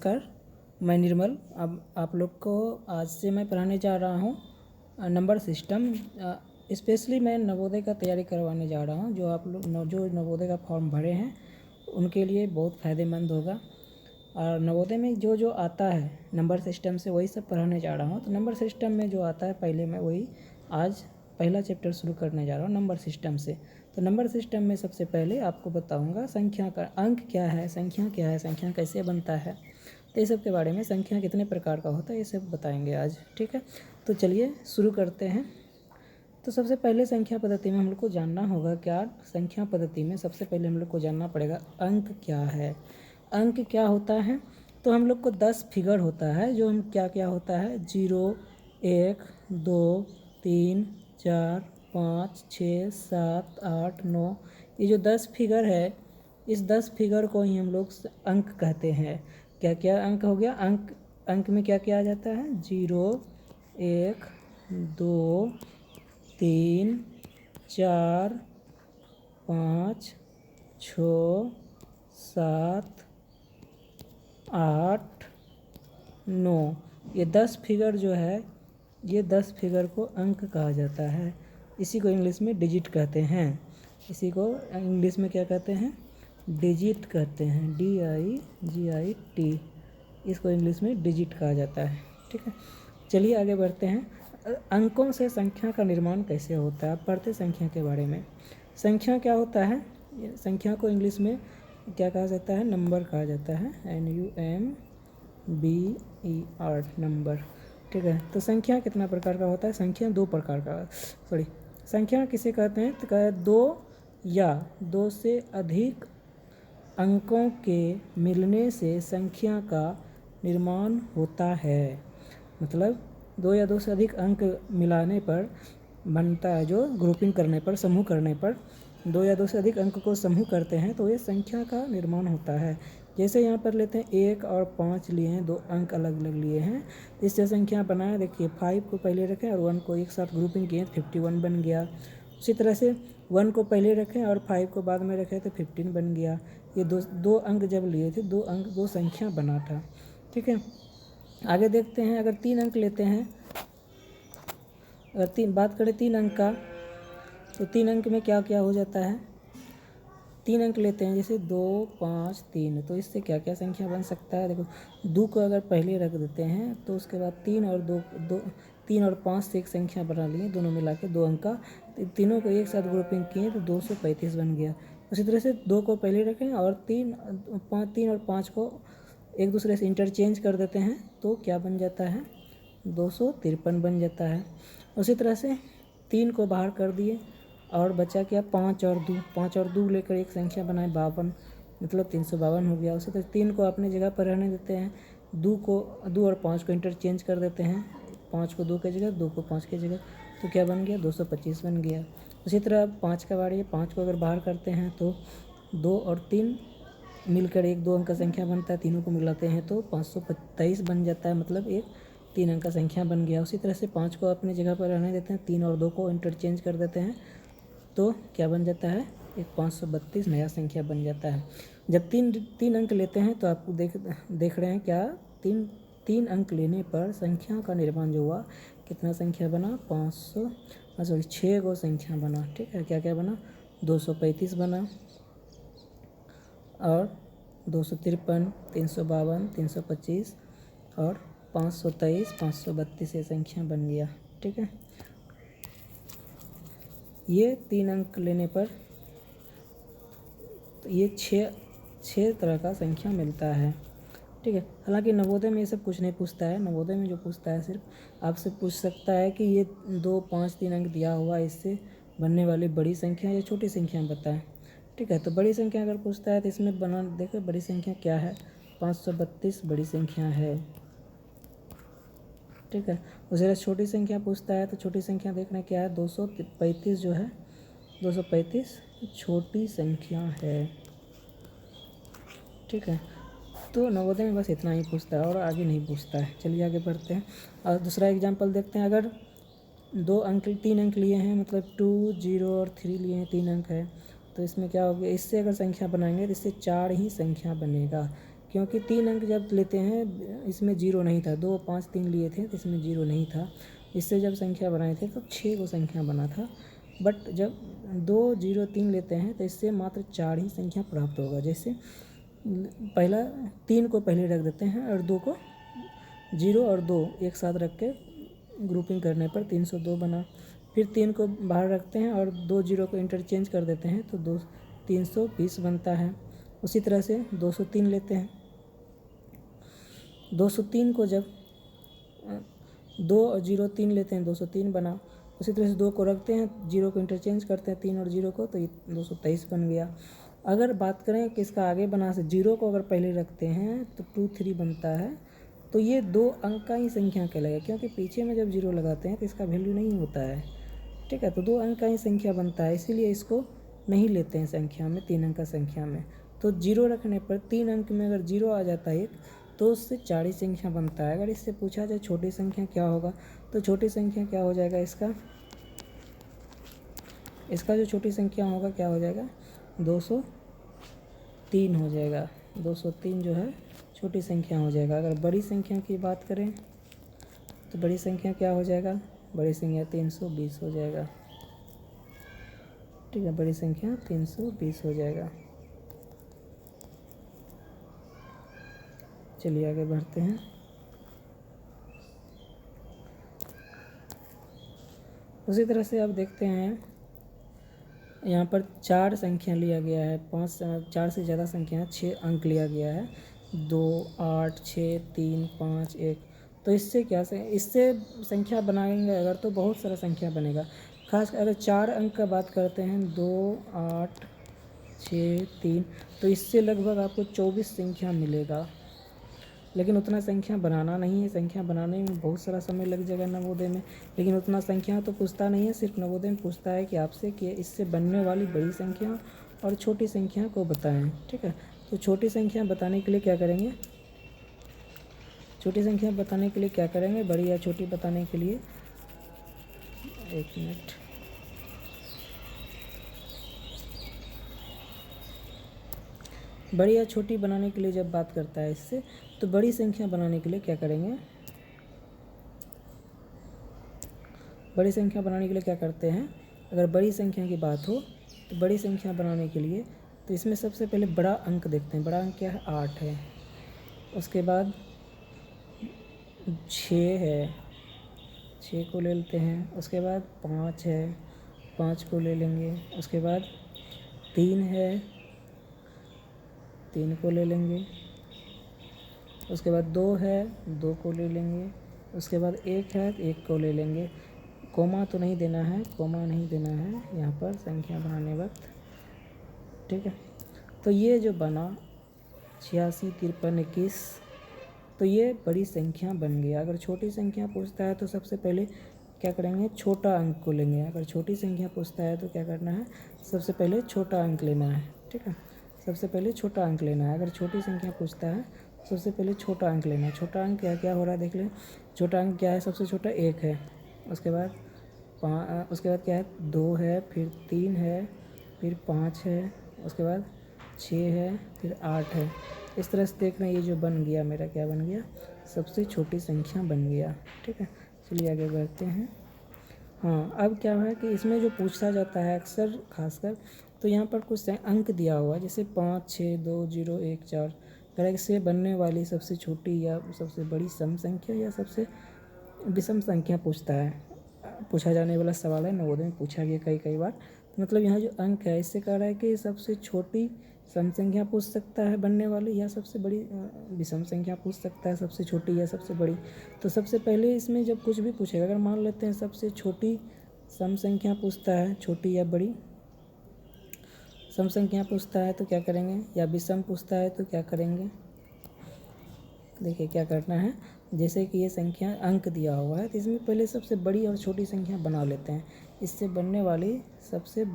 नमस्कार, मैं निर्मल। अब आप लोग को आज से मैं पढ़ाने जा रहा हूँ नंबर सिस्टम। स्पेशली मैं नवोदय का तैयारी करवाने जा रहा हूँ। जो आप लोग जो नवोदय का फॉर्म भरे हैं उनके लिए बहुत फ़ायदेमंद होगा। और नवोदय में जो जो आता है नंबर सिस्टम से वही सब पढ़ाने जा रहा हूँ। तो नंबर सिस्टम में जो आता है पहले मैं वही आज पहला चैप्टर शुरू करने जा रहा हूँ नंबर सिस्टम से। तो नंबर सिस्टम में सबसे पहले आपको बताऊंगा संख्या का अंक क्या है, संख्या क्या है, संख्या कैसे बनता है, तो ये सब के बारे में, संख्या कितने प्रकार का होता है, ये सब बताएंगे आज। ठीक है, तो चलिए शुरू करते हैं। तो सबसे पहले संख्या पद्धति में हम लोग को जानना होगा क्या। संख्या पद्धति में सबसे पहले हम लोग को जानना पड़ेगा अंक क्या है। अंक क्या होता है, तो हम लोग को 10 फिगर होता है। जो हम क्या क्या होता है 0, 1, 2, 3, 4, 5, 6, 7, 8, 9, ये जो 10 फिगर है, इस 10 फिगर को ही हम लोग अंक कहते हैं। क्या क्या अंक हो गया, अंक में क्या क्या आ जाता है 0, 1, 2, 3, 4, 5, 6, 7, 8, 9, ये 10 फिगर जो है, ये 10 फिगर को अंक कहा जाता है। इसी को इंग्लिश में डिजिट कहते हैं। इसी को इंग्लिश में क्या कहते हैं, डिजिट कहते हैं, DIGIT। इसको इंग्लिश में डिजिट कहा जाता है। ठीक है, चलिए आगे बढ़ते हैं। अंकों से संख्या का निर्माण कैसे होता है, आप पढ़ते संख्या के बारे में। संख्या क्या होता है, संख्या को इंग्लिश में क्या कहा जाता है, नंबर कहा जाता है, NUMBER, नंबर। ठीक है, तो संख्या कितना प्रकार का होता है, संख्या 2 प्रकार का, संख्या किसे कहते हैं, तो कहते 2 या 2 से अधिक अंकों के मिलने से संख्या का निर्माण होता है। मतलब 2 या 2 से अधिक अंक मिलाने पर बनता है, जो ग्रुपिंग करने पर, समूह करने पर 2 या 2 से अधिक अंक को समूह करते हैं तो ये संख्या का निर्माण होता है। जैसे यहाँ पर लेते हैं 1 और 5 लिए हैं, 2 अंक अलग अलग लिए हैं, इससे संख्या बनाया। देखिए 5 को पहले रखें और 1 को एक साथ ग्रुपिंग किए, 51 बन गया। उसी तरह से 1 को पहले रखें और 5 को बाद में रखें तो 15 बन गया। ये दो अंक जब लिए थे, 2 संख्या बना था। ठीक है, आगे देखते हैं। अगर 3 अंक लेते हैं, अगर बात करें 3 अंक का, तो 3 अंक में क्या क्या हो जाता है, 3 अंक लेते हैं जैसे 2, 5, 3, तो इससे क्या क्या संख्या बन सकता है। देखो 2 को अगर पहले रख देते हैं तो उसके बाद 3 और 5 से एक संख्या बना लिए, दोनों मिला के 2 अंक का, तीनों को एक साथ ग्रुपिंग किए तो 235 बन गया। उसी तरह से 2 को पहले रखें और 3 और 5 को एक दूसरे से इंटरचेंज कर देते हैं तो क्या बन जाता है, 253 बन जाता है। उसी तरह से 3 को बाहर कर दिए और बचा क्या, 5 और 2 लेकर एक संख्या बनाए 52, मतलब 352 हो गया। उसी तरह 3 को अपनी जगह पर रहने देते हैं, 2 और 5 को इंटरचेंज कर देते हैं, 5 को 2 की जगह, 2 को 5 की जगह, तो क्या बन गया, 225 बन गया। उसी तरह 5 का बारी है, 5 को अगर बाहर करते हैं तो 2 और 3 मिलकर एक 2 अंक का संख्या बनता है, तीनों को मिलाते हैं तो 523 बन जाता है, मतलब एक 3 अंक का संख्या बन गया। उसी तरह से 5 को अपनी जगह पर रहने देते हैं, 3 और 2 को इंटरचेंज कर देते हैं तो क्या बन जाता है, एक 532 नया संख्या बन जाता है। जब 3 अंक लेते हैं तो आपको देख रहे हैं क्या, 3 अंक लेने पर संख्या का निर्माण जो हुआ, कितना संख्या बना, 6 गो संख्या बना। ठीक है, क्या क्या बना, 235 बना और 253, 352, 325 और 523, 532 ये संख्या बन गया। ठीक है, ये 3 अंक लेने पर ये 6 तरह का संख्या मिलता है। ठीक है, हालांकि नवोदय में ये सब कुछ नहीं पूछता है। नवोदय में जो पूछता है सिर्फ आपसे पूछ सकता है कि ये 2, 5, 3 अंक दिया हुआ, इससे बनने वाली बड़ी संख्या या छोटी संख्या बताएं। ठीक है, तो बड़ी संख्या अगर पूछता है तो इसमें बना देखो बड़ी संख्या क्या है, 532 बड़ी संख्या है। ठीक है, उसे छोटी संख्या पूछता है तो छोटी संख्या देखना क्या है, 235 जो है, 235 छोटी संख्या है। ठीक है, तो नवोदय में बस इतना ही पूछता है और आगे नहीं पूछता है। चलिए आगे बढ़ते हैं और दूसरा एग्जाम्पल देखते हैं। अगर 3 अंक लिए हैं, मतलब 2, 0 और 3 लिए हैं, 3 अंक है, तो इसमें क्या हो गया, इससे अगर संख्या बनाएंगे तो इससे 4 ही संख्या बनेगा। क्योंकि 3 अंक जब लेते हैं इसमें 0 नहीं था, 2 5 3 लिए थे तो इसमें 0 नहीं था। इससे जब संख्या बनाए थे तो 6 को संख्या बना था, बट जब 2 0 3 लेते हैं तो इससे मात्र 4 ही संख्या प्राप्त होगा। जैसे पहला 3 को पहले रख देते हैं और 2 को 0 और 2 एक साथ रख के ग्रुपिंग करने पर 302 बना। फिर 3 को बाहर रखते हैं और 2 0 को इंटरचेंज कर देते हैं तो 320 बनता है। उसी तरह से 203 लेते हैं, 203 को जब 2 और 0 3 लेते हैं 203 बना। उसी तरह से 2 को रखते हैं, 0 को इंटरचेंज करते हैं 3 और 0 को, तो ये 223 बन गया। अगर बात करें कि इसका आगे बना से 0 को अगर पहले रखते हैं तो 23 बनता है, तो ये 2 अंक का ही संख्या कहलाएगा, क्योंकि पीछे में जब 0 लगाते हैं तो इसका वैल्यू नहीं होता है, ठीक है। तो 2 अंक का ही संख्या बनता है, इसीलिए इसको नहीं लेते हैं संख्या में, 3 अंक का संख्या में। तो 0 रखने पर 3 अंक में अगर 0 आ जाता है एक, तो उससे 4 ही संख्या बनता है। अगर इससे पूछा जाए छोटी संख्या क्या होगा, तो छोटी संख्या क्या हो जाएगा, इसका जो छोटी संख्या होगा क्या हो जाएगा, 203 हो जाएगा। 203 जो है छोटी संख्या हो जाएगा। अगर बड़ी संख्या की बात करें तो बड़ी संख्या क्या हो जाएगा, बड़ी संख्या 320 हो जाएगा, ठीक है। बड़ी संख्या 320 हो जाएगा। चलिए आगे बढ़ते हैं। उसी तरह से अब देखते हैं, यहाँ पर 4 संख्या लिया गया है, 4 से ज़्यादा संख्या है, 6 अंक लिया गया है, 2 8 6 3 5 1। तो इससे इससे संख्या बनाएंगे अगर तो बहुत सारा संख्या बनेगा। खास अगर 4 अंक का बात करते हैं, 2 8 6 3, तो इससे लगभग आपको 24 संख्या मिलेगा। लेकिन उतना संख्या बनाना नहीं है, संख्या बनाने में बहुत सारा समय लग जाएगा नवोदय में। लेकिन उतना संख्या तो पूछता नहीं है, सिर्फ नवोदय में पूछता है कि आपसे कि इससे बनने वाली बड़ी संख्या और छोटी संख्या को बताएं, ठीक है। तो छोटी संख्या बताने के लिए क्या करेंगे, छोटी संख्या बताने के लिए क्या करेंगे, बड़ी या छोटी बताने के लिए, एक मिनट, बड़ी या छोटी बनाने के लिए जब बात करता है इससे, तो बड़ी संख्या बनाने के लिए क्या करेंगे, बड़ी संख्या बनाने के लिए क्या करते हैं, अगर बड़ी संख्या की बात हो तो बड़ी संख्या बनाने के लिए तो इसमें सबसे पहले बड़ा अंक देखते हैं। बड़ा अंक क्या है, 8 है। उसके बाद 6 है, 6 को ले लेते हैं। उसके बाद 5 है, 5 को ले लेंगे। उसके बाद 3 है, 3 को ले लेंगे। उसके बाद 2 है, 2 को ले लेंगे। उसके बाद 1 है, 1 को ले लेंगे। कोमा तो नहीं देना है, कोमा नहीं देना है यहाँ पर संख्या बनाने वक्त, ठीक है। तो ये जो बना 86 53 21, तो ये बड़ी संख्या बन गया। अगर छोटी संख्या पूछता है तो सबसे पहले क्या करेंगे, छोटा अंक को लेंगे। अगर छोटी संख्या पूछता है तो क्या करना है, सबसे पहले छोटा अंक लेना है, ठीक है। सबसे पहले छोटा अंक लेना है। अगर छोटी संख्या पूछता है सबसे पहले छोटा अंक लेना है। छोटा अंक क्या क्या हो रहा है देख लें। छोटा अंक क्या है, सबसे छोटा 1 है। उसके बाद उसके बाद क्या है, 2 है, फिर 3 है, फिर 5 है, उसके बाद 6 है, फिर 8 है। इस तरह से देखना, ये जो बन गया मेरा क्या बन गया, सबसे छोटी संख्या बन गया, ठीक है। चलिए आगे बढ़ते हैं। हाँ, अब क्या है कि इसमें जो पूछा जाता है अक्सर खासकर, तो यहाँ पर कुछ अंक दिया हुआ है, जैसे 5 6 2 0 1 4। अगर इससे बनने वाली सबसे छोटी या सबसे बड़ी सम संख्या या सबसे विषम संख्या पूछा जाने वाला सवाल है, नवोदय में पूछा गया कई बार। तो मतलब यहाँ जो अंक है इससे कह रहा है कि सबसे छोटी सम संख्या पूछ सकता है बनने वाली, या सबसे बड़ी विषम संख्या पूछ सकता है, सबसे छोटी या सबसे बड़ी। तो सबसे पहले इसमें जब कुछ भी पूछेगा, अगर मान लेते हैं सबसे छोटी सम संख्या पूछता है, छोटी या बड़ी सम संख्या पूछता है तो क्या करेंगे, या विषम पूछता है तो क्या करेंगे। देखिए क्या करना है, जैसे कि ये संख्या अंक दिया हुआ है तो इसमें पहले सबसे बड़ी और छोटी संख्या बना लेते हैं। इससे बनने वाली सबसे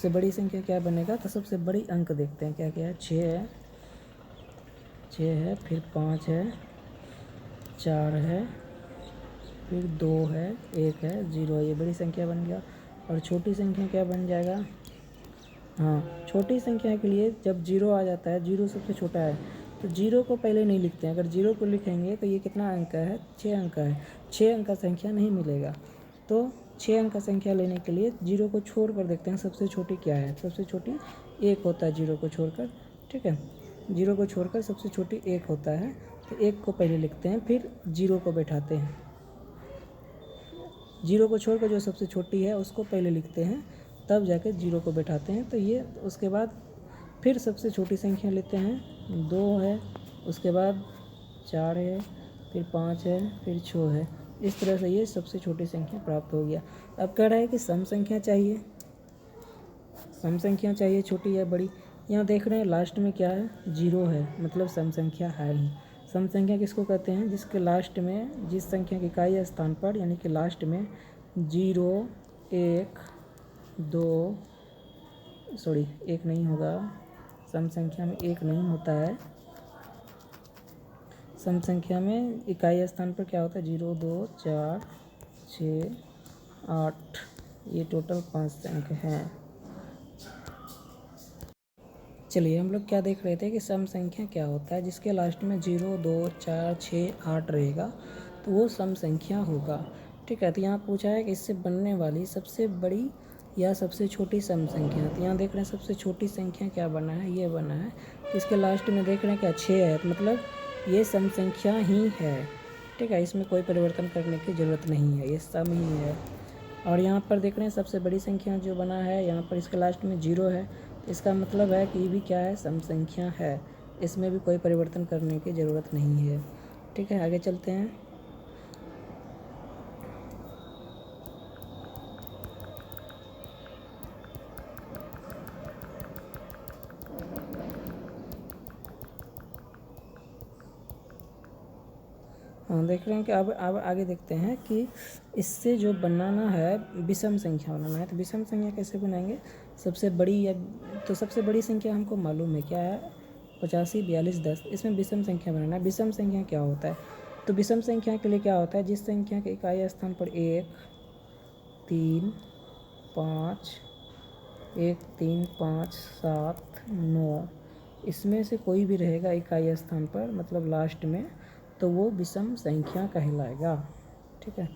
बड़ी संख्या क्या बनेगा, तो सबसे बड़ी अंक देखते हैं क्या क्या है। 6 है, फिर 5 है, 4 है, फिर 2 है, 1 है, 0 है। ये बड़ी संख्या बन गया। और छोटी संख्या क्या बन जाएगा, हाँ, छोटी संख्या के लिए जब जीरो आ जाता है, जीरो सबसे छोटा है, तो जीरो को पहले नहीं लिखते हैं। अगर जीरो को लिखेंगे तो ये कितना अंक का है, 6 अंक का है, 6 अंक का संख्या नहीं मिलेगा। तो 6 अंक का संख्या लेने के लिए जीरो को छोड़ कर देखते हैं सबसे छोटी क्या है। सबसे छोटी 1 होता है जीरो को छोड़कर, ठीक है। जीरो को छोड़कर सबसे छोटी 1 होता है, तो 1 को पहले लिखते हैं, फिर जीरो को बैठाते हैं। जीरो को छोड़कर जो सबसे छोटी है उसको पहले लिखते हैं, तब जाकर जीरो को बैठाते हैं। तो ये उसके बाद फिर सबसे छोटी संख्या लेते हैं, 2 है, उसके बाद 4 है, फिर 5 है, फिर 6 है। इस तरह से ये सबसे छोटी संख्या प्राप्त हो गया। अब कह रहा है कि सम संख्या चाहिए, सम संख्या चाहिए छोटी या बड़ी। यहाँ देख रहे हैं लास्ट में क्या है, जीरो है, मतलब सम संख्या है ही। सम संख्या किसको कहते हैं, जिसके लास्ट में, जिस संख्या के इकाई स्थान पर यानी कि लास्ट में 0, 1, 2, सॉरी 1 नहीं होगा, सम संख्या में 1 नहीं होता है। सम संख्या में इकाई स्थान पर क्या होता है, 0, 2, 4, 6, 8, ये टोटल 5 अंक हैं। चलिए हम लोग क्या देख रहे थे कि सम संख्या क्या होता है, जिसके लास्ट में 0, 2, 4, 6, 8 रहेगा तो वो सम संख्या होगा, ठीक है। तो यहाँ पूछा है कि इससे बनने वाली सबसे बड़ी या सबसे छोटी सम संख्या। तो यहाँ देख रहे हैं सबसे छोटी संख्या क्या बना है, ये बना है। इसके लास्ट में देख रहे हैं क्या, 6 है, तो मतलब ये सम संख्या ही है, ठीक है। इसमें कोई परिवर्तन करने की ज़रूरत नहीं है, ये सम ही है। और यहाँ पर देख रहे हैं सबसे बड़ी संख्या जो बना है, यहाँ पर इसके लास्ट में 0 है, तो इसका मतलब है कि ये भी क्या है, सम संख्या है। इसमें भी कोई परिवर्तन करने की ज़रूरत नहीं है, ठीक है। आगे चलते हैं। हाँ, देख रहे हैं कि अब आगे देखते हैं कि इससे जो बनाना है, विषम संख्या बनाना है। तो विषम संख्या कैसे बनाएंगे, सबसे बड़ी या, तो सबसे बड़ी संख्या हमको मालूम है क्या है, 85, 42, 10। इसमें विषम संख्या बनाना है। विषम संख्या क्या होता है, तो विषम संख्या के लिए क्या होता है, जिस संख्या के इकाई स्थान पर 1, 3, 5, 1, 3, 5, 7, 9, इसमें से कोई भी रहेगा इकाई स्थान पर, मतलब लास्ट में, तो वो विषम संख्या कहलाएगा, ठीक है।